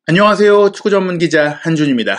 안녕하세요. 축구 전문 기자 한준입니다.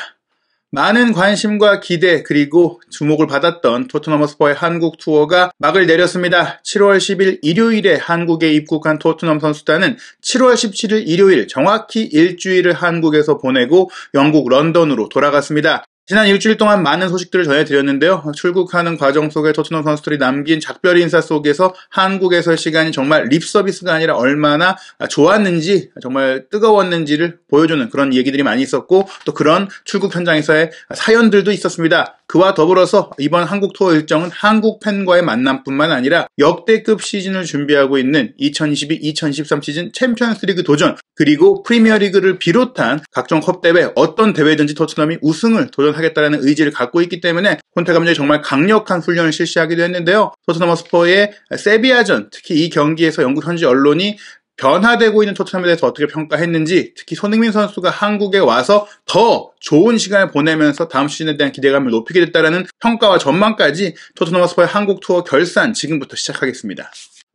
많은 관심과 기대 그리고 주목을 받았던 토트넘 허스퍼의 한국 투어가 막을 내렸습니다. 7월 10일 일요일에 한국에 입국한 토트넘 선수단은 7월 17일 일요일 정확히 일주일을 한국에서 보내고 영국 런던으로 돌아갔습니다. 지난 일주일 동안 많은 소식들을 전해드렸는데요. 출국하는 과정 속에 토트넘 선수들이 남긴 작별 인사 속에서 한국에서의 시간이 정말 립서비스가 아니라 얼마나 좋았는지, 정말 뜨거웠는지를 보여주는 그런 얘기들이 많이 있었고, 또 그런 출국 현장에서의 사연들도 있었습니다. 그와 더불어서 이번 한국 투어 일정은 한국 팬과의 만남뿐만 아니라 역대급 시즌을 준비하고 있는 2022-2023 시즌 챔피언스리그 도전, 그리고 프리미어리그를 비롯한 각종 컵 대회, 어떤 대회든지 토트넘이 우승을 도전하겠다는 의지를 갖고 있기 때문에 콘테 감독이 정말 강력한 훈련을 실시하기도 했는데요. 토트넘 허스퍼의 세비야전, 특히 이 경기에서 영국 현지 언론이 변화되고 있는 토트넘에 대해서 어떻게 평가했는지, 특히 손흥민 선수가 한국에 와서 더 좋은 시간을 보내면서 다음 시즌에 대한 기대감을 높이게 됐다는 평가와 전망까지 토트넘 허스퍼의 한국 투어 결산 지금부터 시작하겠습니다.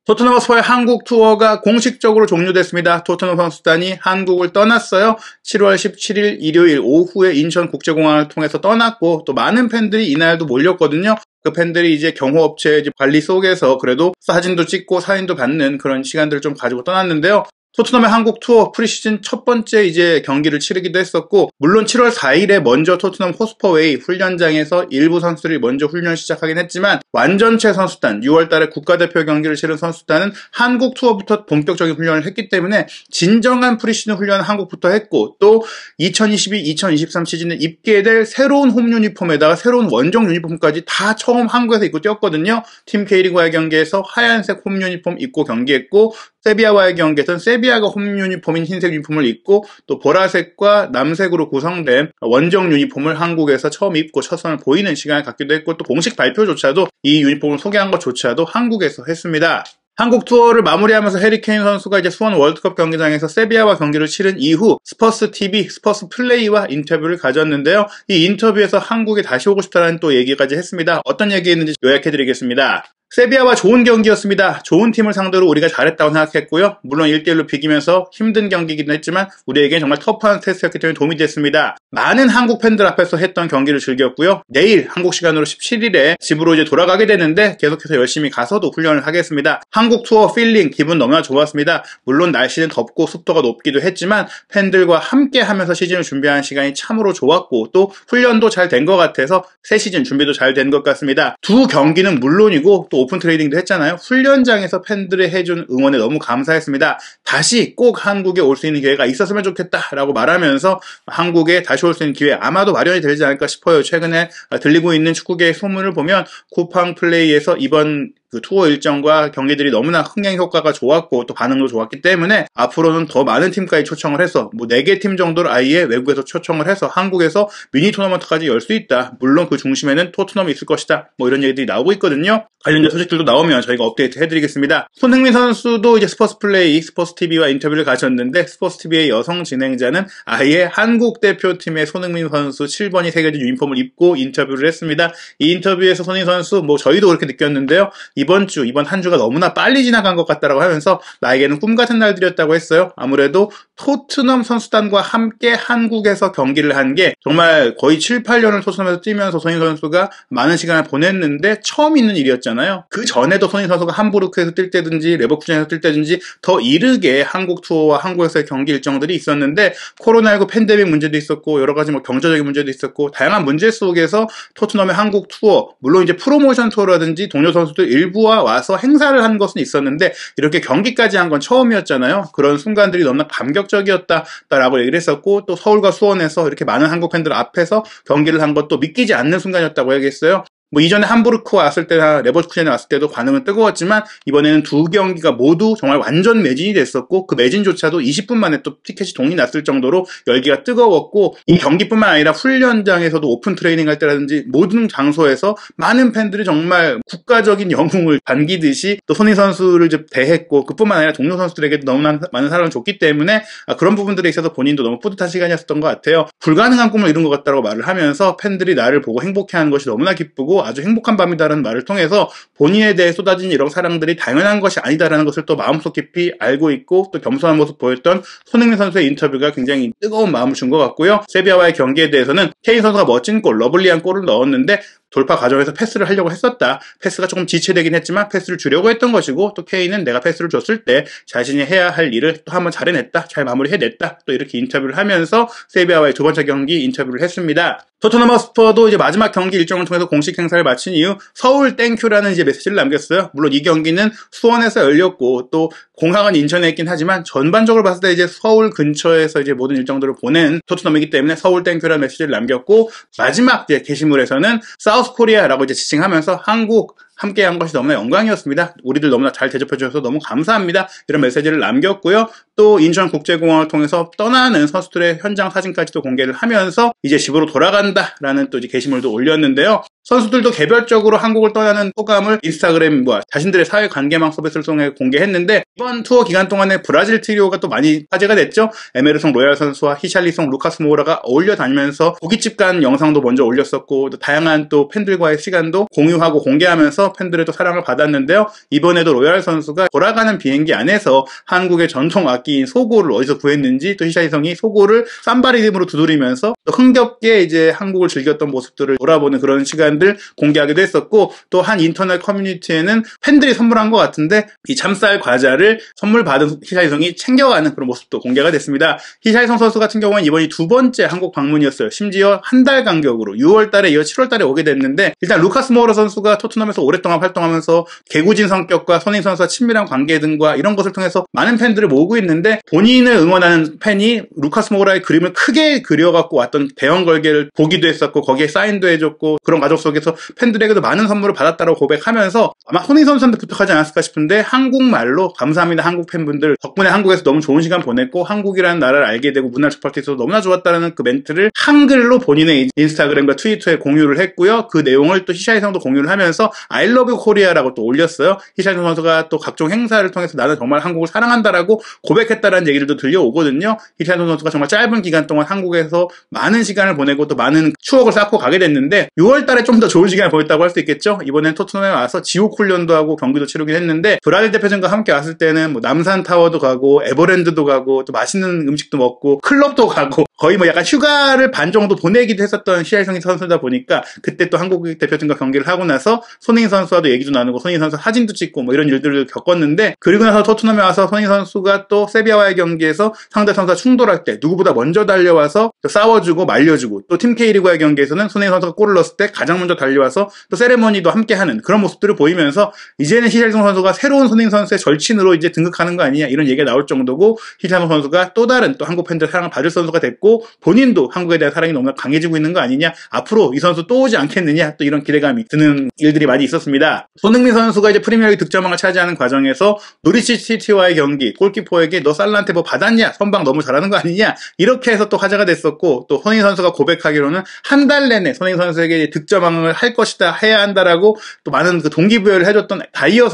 토트넘 허스퍼의 한국 투어가 공식적으로 종료됐습니다. 토트넘 선수단이 한국을 떠났어요. 7월 17일 일요일 오후에 인천국제공항을 통해서 떠났고, 또 많은 팬들이 이날도 몰렸거든요. 그 팬들이 이제 경호업체 관리 속에서 그래도 사진도 찍고 사인도 받는 그런 시간들을 좀 가지고 떠났는데요. 토트넘의 한국 투어 프리시즌 첫 번째 이제 경기를 치르기도 했었고, 물론 7월 4일에 먼저 토트넘 호스퍼웨이 훈련장에서 일부 선수들이 먼저 훈련을 시작하긴 했지만, 완전체 선수단, 6월 달에 국가대표 경기를 치른 선수단은 한국 투어부터 본격적인 훈련을 했기 때문에 진정한 프리시즌 훈련은 한국부터 했고, 또 2022-2023 시즌에 입게 될 새로운 홈 유니폼에다가 새로운 원정 유니폼까지 다 처음 한국에서 입고 뛰었거든요. 팀 K리그와의 경기에서 하얀색 홈 유니폼 입고 경기했고, 세비야와의 경기에서는 세비야가 홈 유니폼인 흰색 유니폼을 입고, 또 보라색과 남색으로 구성된 원정 유니폼을 한국에서 처음 입고 첫 선을 보이는 시간을 갖기도 했고, 또 공식 발표조차도 이 유니폼을 소개한 것조차도 한국에서 했습니다. 한국 투어를 마무리하면서 해리 케인 선수가 이제 수원 월드컵 경기장에서 세비야와 경기를 치른 이후 스퍼스 TV, 스퍼스 플레이와 인터뷰를 가졌는데요. 이 인터뷰에서 한국에 다시 오고 싶다는 또 얘기까지 했습니다. 어떤 얘기했는지 요약해드리겠습니다. 세비야와 좋은 경기였습니다. 좋은 팀을 상대로 우리가 잘했다고 생각했고요. 물론 1대1로 비기면서 힘든 경기이긴 했지만 우리에게 정말 터프한 테스트였기 때문에 도움이 됐습니다. 많은 한국 팬들 앞에서 했던 경기를 즐겼고요. 내일 한국 시간으로 17일에 집으로 이제 돌아가게 되는데 계속해서 열심히 가서도 훈련을 하겠습니다. 한국 투어 필링 기분 너무나 좋았습니다. 물론 날씨는 덥고 습도가 높기도 했지만 팬들과 함께 하면서 시즌을 준비하는 시간이 참으로 좋았고, 또 훈련도 잘 된 것 같아서 새 시즌 준비도 잘 된 것 같습니다. 두 경기는 물론이고 또 오픈 트레이닝도 했잖아요. 훈련장에서 팬들이 해준 응원에 너무 감사했습니다. 다시 꼭 한국에 올 수 있는 기회가 있었으면 좋겠다라고 말하면서 한국에 다시 올 수 있는 기회 아마도 마련이 되지 않을까 싶어요. 최근에 들리고 있는 축구계의 소문을 보면 쿠팡 플레이에서 이번 그 투어 일정과 경기들이 너무나 흥행 효과가 좋았고 또 반응도 좋았기 때문에 앞으로는 더 많은 팀까지 초청을 해서 4개 팀 정도를 아예 외국에서 초청을 해서 한국에서 미니 토너먼트까지 열 수 있다. 물론 그 중심에는 토트넘이 있을 것이다. 이런 얘기들이 나오고 있거든요. 관련된 소식들도 나오면 저희가 업데이트 해드리겠습니다. 손흥민 선수도 이제 스포츠 플레이, 스포츠 TV와 인터뷰를 가졌는데, 스포츠 TV의 여성 진행자는 아예 한국 대표팀의 손흥민 선수 7번이 새겨진 유니폼을 입고 인터뷰를 했습니다. 이 인터뷰에서 손흥민 선수, 저희도 그렇게 느꼈는데요. 이번 한 주가 너무나 빨리 지나간 것 같다라고 하면서 나에게는 꿈 같은 날들이었다고 했어요. 아무래도 토트넘 선수단과 함께 한국에서 경기를 한 게 정말 거의 7, 8년을 토트넘에서 뛰면서 손흥민 선수가 많은 시간을 보냈는데 처음 있는 일이었잖아요. 그 전에도 손흥민 선수가 함부르크에서 뛸 때든지 레버쿠젠에서 뛸 때든지 더 이르게 한국 투어와 한국에서의 경기 일정들이 있었는데, 코로나19 팬데믹 문제도 있었고 여러 가지 경제적인 문제도 있었고 다양한 문제 속에서 토트넘의 한국 투어, 물론 이제 프로모션 투어라든지 동료 선수들 일부와 와서 행사를 한 것은 있었는데 이렇게 경기까지 한 건 처음이었잖아요. 그런 순간들이 너무나 감격적이었다라고 얘기를 했었고, 또 서울과 수원에서 이렇게 많은 한국 팬들 앞에서 경기를 한 것도 믿기지 않는 순간이었다고 얘기했어요. 이전에 함부르크 왔을 때나 레버쿠젠에 왔을 때도 반응은 뜨거웠지만 이번에는 두 경기가 모두 정말 완전 매진이 됐었고, 그 매진조차도 20분 만에 또 티켓이 동이 났을 정도로 열기가 뜨거웠고, 이 경기뿐만 아니라 훈련장에서도 오픈 트레이닝 할 때라든지 모든 장소에서 많은 팬들이 정말 국가적인 영웅을 반기듯이 또 손흥민 선수를 대했고, 그뿐만 아니라 동료 선수들에게도 너무나 많은 사랑을 줬기 때문에 그런 부분들에 있어서 본인도 너무 뿌듯한 시간이었던 것 같아요. 불가능한 꿈을 이룬 것 같다고 말을 하면서 팬들이 나를 보고 행복해하는 것이 너무나 기쁘고 오늘도 아주 행복한 밤이다라는 말을 통해서 본인에 대해 쏟아진 이런 사랑들이 당연한 것이 아니다라는 것을 또 마음속 깊이 알고 있고 또 겸손한 모습 보였던 손흥민 선수의 인터뷰가 굉장히 뜨거운 마음을 준 것 같고요. 세비야와의 경기에 대해서는 케인 선수가 멋진 골, 러블리한 골을 넣었는데 돌파 과정에서 패스를 하려고 했었다. 패스가 조금 지체되긴 했지만 패스를 주려고 했던 것이고 또 케인은 내가 패스를 줬을 때 자신이 해야 할 일을 또 한번 잘 해냈다. 잘 마무리해냈다. 또 이렇게 인터뷰를 하면서 세비야와의 두 번째 경기 인터뷰를 했습니다. 토트넘 허스퍼도 이제 마지막 경기 일정을 통해서 공식 행사를 마친 이후 서울 땡큐라는 이제 메시지를 남겼어요. 물론 이 경기는 수원에서 열렸고 또 공항은 인천에 있긴 하지만 전반적으로 봤을 때 이제 서울 근처에서 이제 모든 일정들을 보낸 토트넘이기 때문에 서울 땡큐라는 메시지를 남겼고 마지막 이제 게시물에서는 사우스 코리아라고 이제 지칭하면서 한국 함께한 것이 너무나 영광이었습니다. 우리들 너무나 잘 대접해 주셔서 너무 감사합니다. 이런 메시지를 남겼고요. 또 인천국제공항을 통해서 떠나는 선수들의 현장 사진까지도 공개를 하면서 이제 집으로 돌아간다라는 또 이제 게시물도 올렸는데요. 선수들도 개별적으로 한국을 떠나는 소감을 인스타그램과 자신들의 사회관계망 서비스를 통해 공개했는데 이번 투어 기간 동안에 브라질 트리오가 또 많이 화제가 됐죠. 에메르송 로얄 선수와 히샬리송 루카스 모우라가 어울려 다니면서 고깃집 간 영상도 먼저 올렸었고 또 다양한 또 팬들과의 시간도 공유하고 공개하면서 팬들의 또 사랑을 받았는데요. 이번에도 로얄 선수가 돌아가는 비행기 안에서 한국의 전통 악기인 소고를 어디서 구했는지 또 히샬리송이 소고를 삼바 리듬으로 두드리면서 또 흥겹게 이제 한국을 즐겼던 모습들을 돌아보는 그런 시간 공개하기도 했었고 또 한 인터넷 커뮤니티에는 팬들이 선물한 것 같은데 이 참쌀 과자를 선물 받은 히샬리송이 챙겨가는 그런 모습도 공개가 됐습니다. 히샬리송 선수 같은 경우는 이번이 두 번째 한국 방문이었어요. 심지어 한 달 간격으로 6월달에 이어 7월달에 오게 됐는데 일단 루카스 모우라 선수가 토트넘에서 오랫동안 활동하면서 개구진 성격과 손흥민 선수와 친밀한 관계 등과 이런 것을 통해서 많은 팬들을 모으고 있는데 본인을 응원하는 팬이 루카스 모우라의 그림을 크게 그려갖고 왔던 대형 걸개를 보기도 했었고 거기에 사인도 해줬고 그런 과정 속에서 팬들에게도 많은 선물을 받았다고 고백하면서 아마 손흥민 선수한테 부탁하지 않았을까 싶은데 한국말로 감사합니다 한국 팬분들 덕분에 한국에서 너무 좋은 시간 보냈고 한국이라는 나라를 알게 되고 문화적 파티에서 너무나 좋았다는 그 멘트를 한글로 본인의 인스타그램과 트위터에 공유를 했고요. 그 내용을 또 히샬리송도 공유를 하면서 I love you Korea라고 또 올렸어요. 히샬리송 선수가 또 각종 행사를 통해서 나는 정말 한국을 사랑한다라고 고백했다라는 얘기들도 들려오거든요. 히샬리송 선수가 정말 짧은 기간 동안 한국에서 많은 시간을 보내고 또 많은 추억을 쌓고 가게 됐는데 6월달에 좀 더 좋은 시간을 보냈다고 할 수 있겠죠. 이번엔 토트넘에 와서 지옥 훈련도 하고 경기도 치르긴 했는데 브라질 대표전과 함께 왔을 때는 뭐 남산 타워도 가고 에버랜드도 가고 또 맛있는 음식도 먹고 클럽도 가고 거의 뭐 약간 휴가를 반 정도 보내기도 했었던 히샬리송 선수다 보니까 그때 또 한국 대표팀과 경기를 하고 나서 손흥민 선수와도 얘기도 나누고 손흥민 선수 사진도 찍고 뭐 이런 일들을 겪었는데 그리고 나서 토트넘에 와서 손흥민 선수가 또 세비야와의 경기에서 상대 선수와 충돌할 때 누구보다 먼저 달려와서 또 싸워주고 말려주고 또 팀 K리그와의 경기에서는 손흥민 선수가 골을 넣었을 때 가장 먼저 달려와서 또 세레머니도 함께하는 그런 모습들을 보이면서 이제는 히샬리송 선수가 새로운 손흥민 선수의 절친으로 이제 등극하는 거 아니냐 이런 얘기가 나올 정도고 히샬리송 선수가 또 다른 또 한국 팬들의 사랑을 받을 선수가 됐고 본인도 한국에 대한 사랑이 너무나 강해지고 있는 거 아니냐 앞으로 이 선수 또 오지 않겠느냐 또 이런 기대감이 드는 일들이 많이 있었습니다. 손흥민 선수가 이제 프리미어리그 득점왕을 차지하는 과정에서 노리치 시티와의 경기 골키퍼에게 너 살란테 뭐 받았냐 선방 너무 잘하는 거 아니냐 이렇게 해서 또 화제가 됐었고 또 손흥민 선수가 고백하기로는 한 달 내내 손흥민 선수에게 득점왕을 할 것이다 해야 한다라고 또 많은 그 동기부여를 해줬던 다이어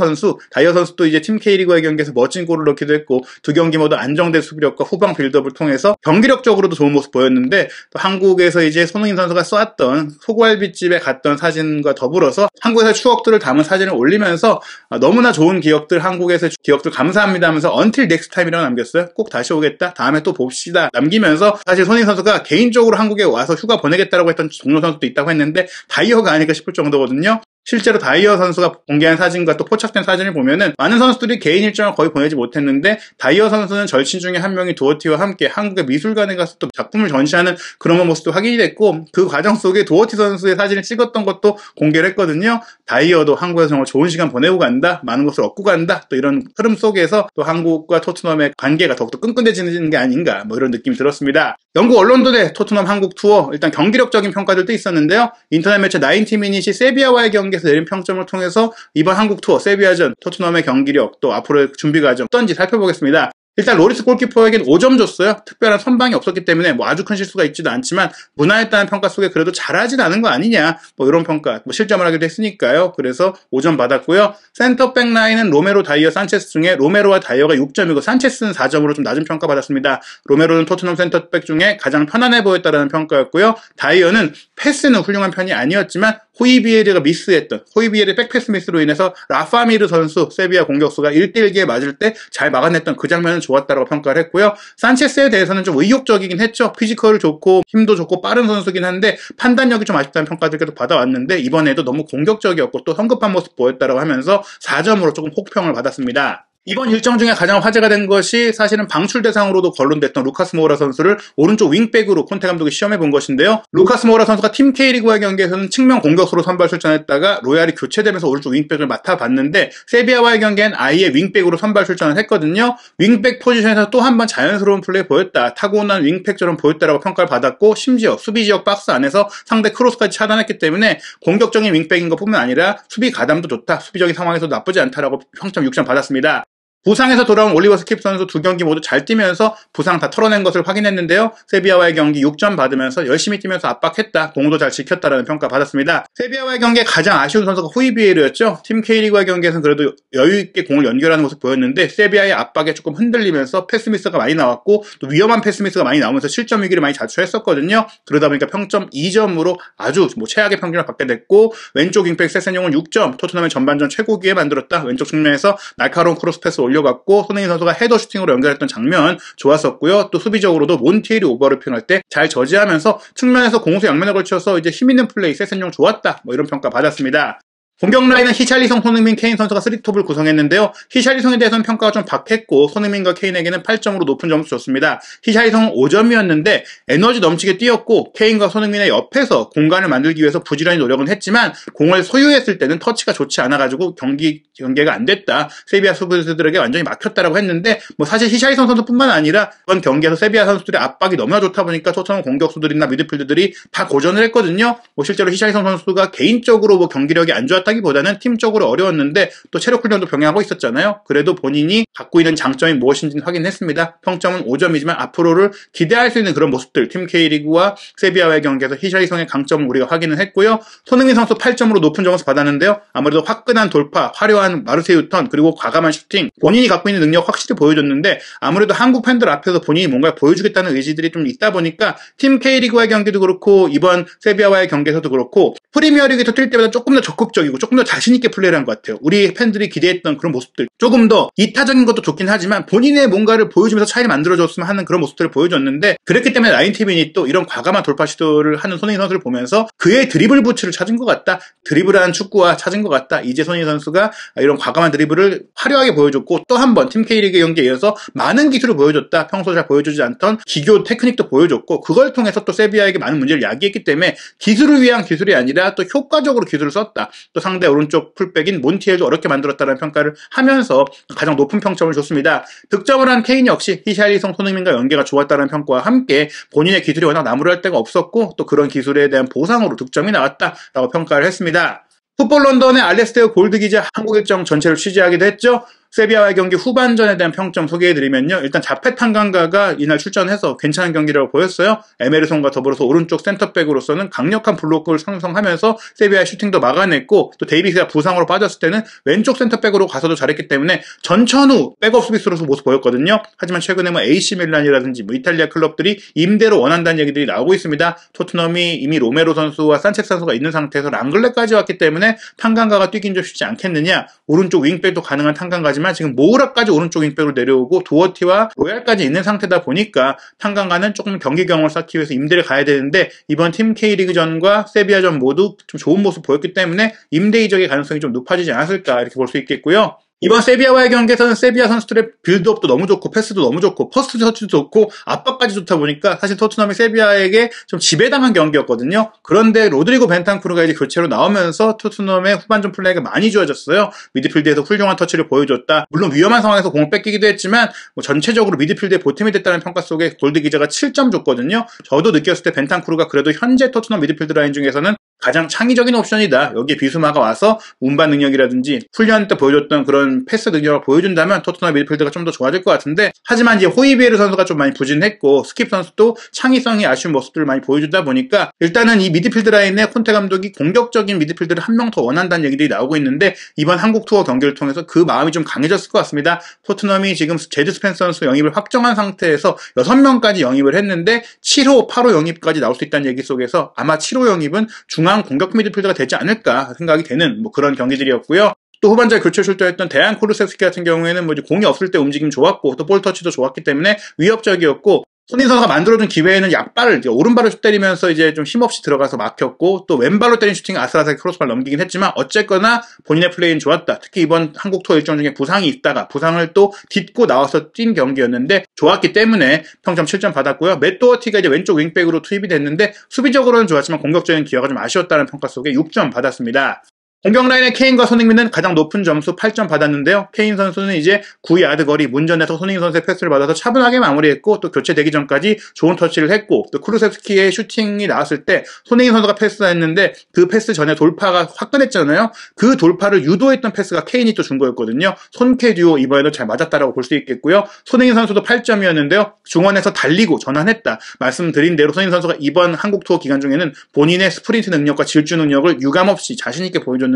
선수도 이제 팀 K리그와의 경기에서 멋진 골을 넣기도 했고 두 경기 모두 안정된 수비력과 후방 빌드업을 통해서 경기력적으로도 좋은 모습 보였는데 또 한국에서 이제 손흥민 선수가 쐈던 소갈비집에 갔던 사진과 더불어서 한국에서 추억들을 담은 사진을 올리면서 너무나 좋은 기억들 한국에서의 기억들 감사합니다 하면서 Until next time이라고 남겼어요. 꼭 다시 오겠다 다음에 또 봅시다 남기면서 사실 손흥민 선수가 개인적으로 한국에 와서 휴가 보내겠다라고 했던 동료 선수도 있다고 했는데 다이어가 아닐까 싶을 정도거든요. 실제로 다이어 선수가 공개한 사진과 또 포착된 사진을 보면은 많은 선수들이 개인 일정을 거의 보내지 못했는데 다이어 선수는 절친 중에 한 명이 도어티와 함께 한국의 미술관에 가서 또 작품을 전시하는 그런 모습도 확인이 됐고 그 과정 속에 도어티 선수의 사진을 찍었던 것도 공개를 했거든요. 다이어도 한국에서 정말 좋은 시간 보내고 간다. 많은 것을 얻고 간다. 또 이런 흐름 속에서 또 한국과 토트넘의 관계가 더욱더 끈끈해지는 게 아닌가 뭐 이런 느낌이 들었습니다. 영국 언론들의 토트넘 한국 투어 일단 경기력적인 평가들도 있었는데요. 인터넷 매체 90미닛이 세비야와의 경기에서 내린 평점을 통해서 이번 한국 투어 세비야전 토트넘의 경기력 또 앞으로의 준비 과정 어떤지 살펴보겠습니다. 일단 로리스 골키퍼에겐 5점 줬어요. 특별한 선방이 없었기 때문에 뭐 아주 큰 실수가 있지도 않지만 무난했다는 평가 속에 그래도 잘하진 않은 거 아니냐 뭐 이런 평가 뭐 실점을 하기도 했으니까요. 그래서 5점 받았고요. 센터백 라인은 로메로, 다이어, 산체스 중에 로메로와 다이어가 6점이고 산체스는 4점으로 좀 낮은 평가 받았습니다. 로메로는 토트넘 센터백 중에 가장 편안해 보였다는 평가였고요. 다이어는 패스는 훌륭한 편이 아니었지만 호이비에르가 미스했던 호이비에르의 백패스 미스로 인해서 라파미르 선수 세비야 공격수가 1대1기에 맞을 때 잘 막아냈던 그 장면은 좋았다고 평가를 했고요. 산체스에 대해서는 좀 의욕적이긴 했죠. 피지컬 좋고 힘도 좋고 빠른 선수긴 한데 판단력이 좀 아쉽다는 평가들 계속 받아왔는데 이번에도 너무 공격적이었고 또 성급한 모습 보였다고 하면서 4점으로 조금 혹평을 받았습니다. 이번 일정 중에 가장 화제가 된 것이 사실은 방출 대상으로도 거론됐던 루카스 모우라 선수를 오른쪽 윙백으로 콘테 감독이 시험해 본 것인데요. 루카스 모우라 선수가 팀 K리그와의 경기에서는 측면 공격수로 선발 출전했다가 로얄이 교체되면서 오른쪽 윙백을 맡아봤는데 세비야와의 경기엔 아예 윙백으로 선발 출전을 했거든요. 윙백 포지션에서 또 한 번 자연스러운 플레이 보였다. 타고난 윙백처럼 보였다라고 평가를 받았고 심지어 수비 지역 박스 안에서 상대 크로스까지 차단했기 때문에 공격적인 윙백인 것뿐만 아니라 수비 가담도 좋다. 수비적인 상황에서도 나쁘지 않다라고 평점 6점 받았습니다. 부상에서 돌아온 올리버 스킵 선수 2경기 모두 잘 뛰면서 부상 다 털어낸 것을 확인했는데요. 세비야와의 경기 6점 받으면서 열심히 뛰면서 압박했다. 공도 잘 지켰다라는 평가 받았습니다. 세비야와의 경기에 가장 아쉬운 선수가 후이비에르였죠. 팀 K리그와의 경기에서는 그래도 여유있게 공을 연결하는 모습 보였는데 세비야의 압박에 조금 흔들리면서 패스미스가 많이 나왔고 또 위험한 패스미스가 많이 나오면서 실점 위기를 많이 자초했었거든요. 그러다 보니까 평점 2점으로 아주 최악의 평균을 받게 됐고 왼쪽 윙백 세센용은 6점, 토트넘의 전반전 최고 기회 만들었다. 왼쪽 측면에서 날카로운 크로스 패스 올려갖고 손흥민 선수가 헤더 슈팅으로 연결했던 장면 좋았었고요. 또 수비적으로도 몬티엘이 오버래핑할 때 잘 저지하면서 측면에서 공수 양면에 걸쳐서 이제 힘있는 플레이 세센용 좋았다. 이런 평가 받았습니다. 공격 라인은 히샬리송, 손흥민, 케인 선수가 3톱을 구성했는데요. 히샬리송에 대해서는 평가가 좀 박했고 손흥민과 케인에게는 8점으로 높은 점수 줬습니다. 히샬리송은 5점이었는데 에너지 넘치게 뛰었고 케인과 손흥민의 옆에서 공간을 만들기 위해서 부지런히 노력은 했지만 공을 소유했을 때는 터치가 좋지 않아가지고 경기가 안 됐다. 세비야 수비수들에게 완전히 막혔다라고 했는데 사실 히샬리송 선수뿐만 아니라 이번 경기에서 세비야 선수들의 압박이 너무나 좋다 보니까 토트넘 공격수들이나 미드필드들이 다 고전을 했거든요. 실제로 히샬리송 선수가 개인적으로 경기력이 안 좋았다 보다는 팀적으로 어려웠는데 또 체력 훈련도 병행하고 있었잖아요. 그래도 본인이 갖고 있는 장점이 무엇인지는 확인했습니다. 평점은 5점이지만 앞으로를 기대할 수 있는 그런 모습들 팀 K리그와 세비야와의 경기에서 히샬리송의 강점을 우리가 확인을 했고요. 손흥민 선수 8점으로 높은 점수 받았는데요. 아무래도 화끈한 돌파, 화려한 마르세유 턴 그리고 과감한 슈팅 본인이 갖고 있는 능력 확실히 보여줬는데 아무래도 한국 팬들 앞에서 본인이 뭔가 보여주겠다는 의지들이 좀 있다 보니까 팀 K리그와의 경기도 그렇고 이번 세비야와의 경기에서도 그렇고 프리미어리그에서 뛸 때보다 조금 더 적극적이고 조금 더 자신있게 플레이를 한 것 같아요. 우리 팬들이 기대했던 그런 모습들 조금 더 이타적인 것도 좋긴 하지만 본인의 뭔가를 보여주면서 차이를 만들어줬으면 하는 그런 모습들을 보여줬는데 그랬기 때문에 라인티빈이 또 이런 과감한 돌파 시도를 하는 손흥민 선수를 보면서 그의 드리블 부츠를 찾은 것 같다. 드리블하는 축구와 찾은 것 같다. 이제 손흥민 선수가 이런 과감한 드리블을 화려하게 보여줬고 또 한 번 팀 K리그 경기에 이어서 많은 기술을 보여줬다. 평소 잘 보여주지 않던 기교 테크닉도 보여줬고 그걸 통해서 또 세비야에게 많은 문제를 야기했기 때문에 기술을 위한 기술이 아니라 또 효과적으로 기술을 썼다. 또 상대 오른쪽 풀백인 몬티엘도 어렵게 만들었다는 평가를 하면서 가장 높은 평점을 줬습니다. 득점을 한 케인 역시 히샬리송, 손흥민과 연계가 좋았다는 평가와 함께 본인의 기술이 워낙 나무랄 데가 없었고 또 그런 기술에 대한 보상으로 득점이 나왔다라고 평가를 했습니다. 풋볼 런던의 알레스테어 골드 기자 한국 일정 전체를 취재하기도 했죠. 세비야와의 경기 후반전에 대한 평점 소개해드리면요. 일단 자페 탄강가가 이날 출전해서 괜찮은 경기라고 보였어요. 에메르송과 더불어서 오른쪽 센터백으로서는 강력한 블로크를 상성하면서 세비야의 슈팅도 막아냈고 또 데이비스가 부상으로 빠졌을 때는 왼쪽 센터백으로 가서도 잘했기 때문에 전천후 백업 수비수로서 모습 보였거든요. 하지만 최근에 AC 밀란이라든지 이탈리아 클럽들이 임대로 원한다는 얘기들이 나오고 있습니다. 토트넘이 이미 로메로 선수와 산체스 선수가 있는 상태에서 랑글레까지 왔기 때문에 탄강가가 뛰긴 좀 쉽지 않겠느냐. 오른쪽 윙백도 가능한 탄강가지 지금 모우라까지 오른쪽 윙백으로 내려오고 도어티와 로얄까지 있는 상태다 보니까 탄강가는 조금 경기 경험을 쌓기 위해서 임대를 가야 되는데 이번 팀 K리그전과 세비야전 모두 좀 좋은 모습 보였기 때문에 임대 이적의 가능성이 좀 높아지지 않았을까 이렇게 볼 수 있겠고요. 이번 세비야와의 경기에서는 세비야 선수들의 빌드업도 너무 좋고 패스도 너무 좋고 퍼스트 터치도 좋고 압박까지 좋다 보니까 사실 토트넘이 세비야에게 좀 지배당한 경기였거든요. 그런데 로드리고 벤탄쿠르가 이제 교체로 나오면서 토트넘의 후반전 플레이가 많이 좋아졌어요. 미드필드에서 훌륭한 터치를 보여줬다. 물론 위험한 상황에서 공을 뺏기기도 했지만 전체적으로 미드필드의 보탬이 됐다는 평가 속에 골드 기자가 7점 줬거든요. 저도 느꼈을 때 벤탄쿠르가 그래도 현재 토트넘 미드필드 라인 중에서는 가장 창의적인 옵션이다. 여기에 비수마가 와서 운반 능력이라든지 훈련 때 보여줬던 그런 패스 능력을 보여준다면 토트넘 미드필드가 좀 더 좋아질 것 같은데, 하지만 이제 호이비에르 선수가 좀 많이 부진했고 스킵 선수도 창의성이 아쉬운 모습들을 많이 보여주다 보니까 일단은 이 미드필드 라인에 콘테 감독이 공격적인 미드필드를 한 명 더 원한다는 얘기들이 나오고 있는데, 이번 한국 투어 경기를 통해서 그 마음이 좀 강해졌을 것 같습니다. 토트넘이 지금 제드 스펜서 선수 영입을 확정한 상태에서 6명까지 영입을 했는데 7호, 8호 영입까지 나올 수 있다는 얘기 속에서 아마 7호 영입은 중앙 공격 미드필더가 되지 않을까 생각이 되는 그런 경기들이었고요. 또 후반전에 교체 출전했던 데안 쿠루세스키 같은 경우에는 공이 없을 때 움직임 좋았고 또 볼 터치도 좋았기 때문에 위협적이었고, 손흥민 선수가 만들어준 기회에는 약발을, 오른발을 때리면서 이제 좀 힘없이 들어가서 막혔고, 또 왼발로 때린 슈팅이 아슬아슬하게 크로스발 넘기긴 했지만 어쨌거나 본인의 플레이는 좋았다. 특히 이번 한국 투어 일정 중에 부상이 있다가 부상을 또 딛고 나와서 뛴 경기였는데 좋았기 때문에 평점 7점 받았고요. 맷 도어티가 이제 왼쪽 윙백으로 투입이 됐는데 수비적으로는 좋았지만 공격적인 기여가 좀 아쉬웠다는 평가 속에 6점 받았습니다. 공격 라인의 케인과 손흥민은 가장 높은 점수 8점 받았는데요. 케인 선수는 이제 9야드 거리 문전에서 손흥민 선수의 패스를 받아서 차분하게 마무리했고, 또 교체되기 전까지 좋은 터치를 했고, 또 쿠루세스키의 슈팅이 나왔을 때 손흥민 선수가 패스했는데 그 패스 전에 돌파가 화끈했잖아요. 그 돌파를 유도했던 패스가 케인이 또 준 거였거든요. 손케 듀오 이번에도 잘 맞았다라고 볼 수 있겠고요. 손흥민 선수도 8점이었는데요. 중원에서 달리고 전환했다. 말씀드린 대로 손흥민 선수가 이번 한국 투어 기간 중에는 본인의 스프린트 능력과 질주 능력을 유감없이 자신있게 보여줬는데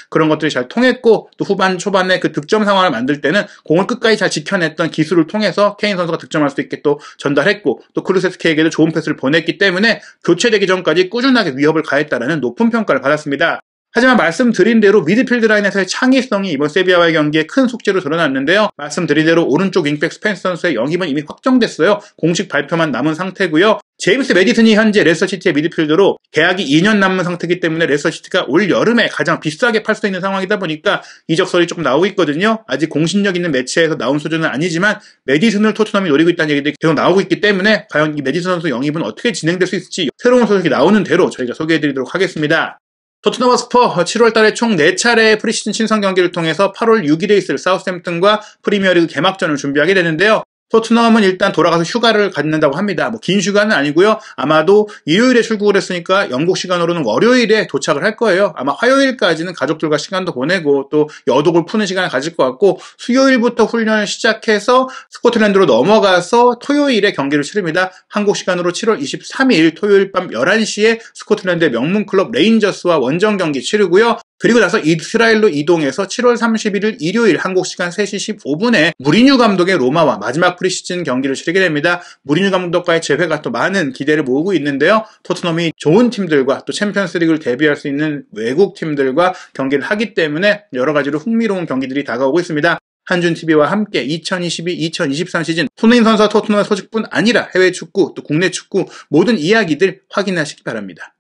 그런 것들이 잘 통했고, 또 후반 초반에 그 득점 상황을 만들 때는 공을 끝까지 잘 지켜냈던 기술을 통해서 케인 선수가 득점할 수 있게 또 전달했고, 또 쿠루세스키에게도 좋은 패스를 보냈기 때문에 교체되기 전까지 꾸준하게 위협을 가했다라는 높은 평가를 받았습니다. 하지만 말씀드린 대로 미드필드 라인에서의 창의성이 이번 세비야와의 경기에 큰 숙제로 드러났는데요. 말씀드린 대로 오른쪽 윙백 스펜서 선수의 영입은 이미 확정됐어요. 공식 발표만 남은 상태고요. 제임스 메디슨이 현재 레스터시티의 미드필더로 계약이 2년 남은 상태이기 때문에 레스터시티가 올 여름에 가장 비싸게 팔 수 있는 상황이다 보니까 이적설이 조금 나오고 있거든요. 아직 공신력 있는 매체에서 나온 수준은 아니지만 메디슨을 토트넘이 노리고 있다는 얘기들이 계속 나오고 있기 때문에 과연 이 메디슨 선수 영입은 어떻게 진행될 수 있을지 새로운 소식이 나오는 대로 저희가 소개해드리도록 하겠습니다. 토트넘 허스퍼 7월달에 총 4차례의 프리시즌 친선 경기를 통해서 8월 6일에 있을 사우스햄튼과 프리미어리그 개막전을 준비하게 되는데요. 토트넘은 일단 돌아가서 휴가를 갖는다고 합니다. 긴 휴가는 아니고요. 아마도 일요일에 출국을 했으니까 영국 시간으로는 월요일에 도착을 할 거예요. 아마 화요일까지는 가족들과 시간도 보내고 또 여독을 푸는 시간을 가질 것 같고, 수요일부터 훈련을 시작해서 스코틀랜드로 넘어가서 토요일에 경기를 치릅니다. 한국 시간으로 7월 23일 토요일 밤 11시에 스코틀랜드의 명문 클럽 레인저스와 원정 경기 치르고요. 그리고 나서 이스라엘로 이동해서 7월 31일 일요일 한국 시간 3시 15분에 무리뉴 감독의 로마와 마지막 프리시즌 경기를 치르게 됩니다. 무리뉴 감독과의 재회가 또 많은 기대를 모으고 있는데요. 토트넘이 좋은 팀들과 또 챔피언스리그를 대비할 수 있는 외국 팀들과 경기를 하기 때문에 여러 가지로 흥미로운 경기들이 다가오고 있습니다. 한준TV와 함께 2022-2023 시즌 손흥민 선수와 토트넘의 소식뿐 아니라 해외 축구 또 국내 축구 모든 이야기들 확인하시기 바랍니다.